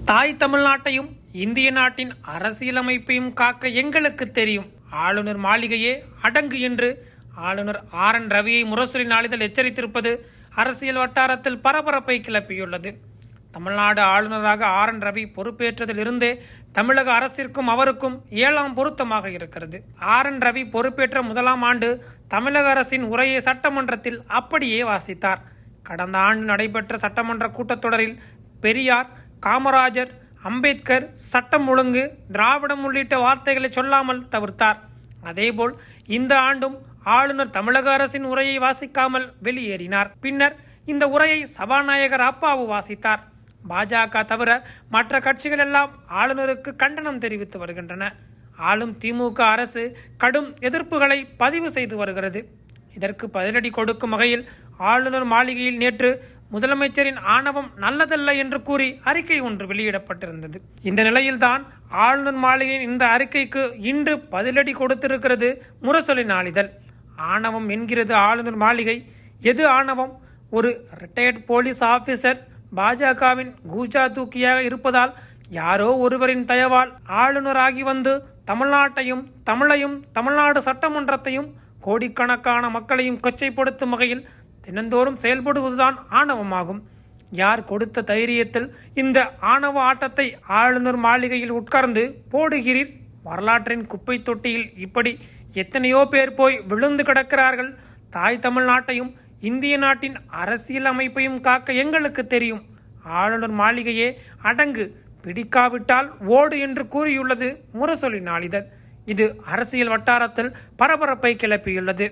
தாய் தமிழ்நாட்டையும் இந்திய நாட்டின் அரசியலமைப்பையும் காக்க எங்களுக்கு தெரியும். ஆளுநர் மாளிகையே அடங்கு என்று ஆளுநர் RN ரவியை முரசொலி நாளிதழ் எச்சரித்திருப்பது அரசியல் வட்டாரத்தில் பரபரப்பை கிளப்பியுள்ளது. தமிழ்நாடு ஆளுநராக RN ரவி பொறுப்பேற்றதிலிருந்தே தமிழக அரசிற்கும் அவருக்கும் 7ஆம் பொருத்தமாக இருக்கிறது. RN ரவி பொறுப்பேற்ற முதலாம் ஆண்டு தமிழக அரசின் உரையை சட்டமன்றத்தில் அப்படியே வாசித்தார். கடந்த ஆண்டு நடைபெற்ற சட்டமன்ற கூட்டத்தொடரில் பெரியார், காமராஜர், அம்பேத்கர், சட்டம் ஒழுங்கு, திராவிடம் உள்ளிட்ட வார்த்தைகளை சொல்லாமல் தவிர்த்தார். அதேபோல் இந்த ஆண்டும் ஆளுநர் தமிழக அரசின் உரையை வாசிக்காமல் வெளியேறினார். பின்னர் இந்த உரையை சபாநாயகர் அப்பாவு வாசித்தார். பாஜக தவிர மற்ற கட்சிகள் எல்லாம் ஆளுநருக்கு கண்டனம் தெரிவித்து வருகின்றன. ஆளும் திமுக அரசு கடும் எதிர்ப்புகளை பதிவு செய்து வருகிறது. இதற்கு பதிலடி கொடுக்கும் வகையில் ஆளுநர் மாளிகையில் நேற்று முதலமைச்சரின் ஆணவம் நல்லதல்ல என்று கூறி அறிக்கை ஒன்று வெளியிடப்பட்டிருந்தது. இந்த நிலையில்தான் ஆளுநர் மாளிகையின் இந்த அறிக்கைக்கு இன்று பதிலடி கொடுத்திருக்கிறது முரசொலி நாளிதழ். ஆணவம் என்கிறது ஆளுநர் மாளிகை. எது ஆணவம்? ஒரு ரிட்டையர்ட் போலீஸ் ஆபீசர் பாஜகவின் கூஜா தூக்கியாக இருப்பதால் யாரோ ஒருவரின் தயவால் ஆளுநராகி வந்து தமிழ்நாட்டையும் தமிழ்நாடு சட்டமன்றத்தையும் கோடிக்கணக்கான மக்களையும் கொச்சைப்படுத்தும் வகையில் தினந்தோறும் செயல்படுவதுதான் ஆணவமாகும். யார் கொடுத்த தைரியத்தில் இந்த ஆணவ ஆட்டத்தை ஆளுநர் மாளிகையில் உட்கார்ந்து போடுகிறீர்? வரலாற்றின் குப்பை தொட்டியில் இப்படி எத்தனையோ பேர் போய் விழுந்து கிடக்கிறார்கள். தாய் தமிழ்நாட்டையும் இந்திய நாட்டின் அரசியல் அமைப்பையும் காக்க எங்களுக்கு தெரியும். ஆளுநர் மாளிகையே அடங்கு, பிடிக்காவிட்டால் ஓடு என்று கூறியுள்ளது முரசொலி நாளிதழ். இது அரசியல் வட்டாரத்தில் பரபரப்பை கிளப்பியுள்ளது.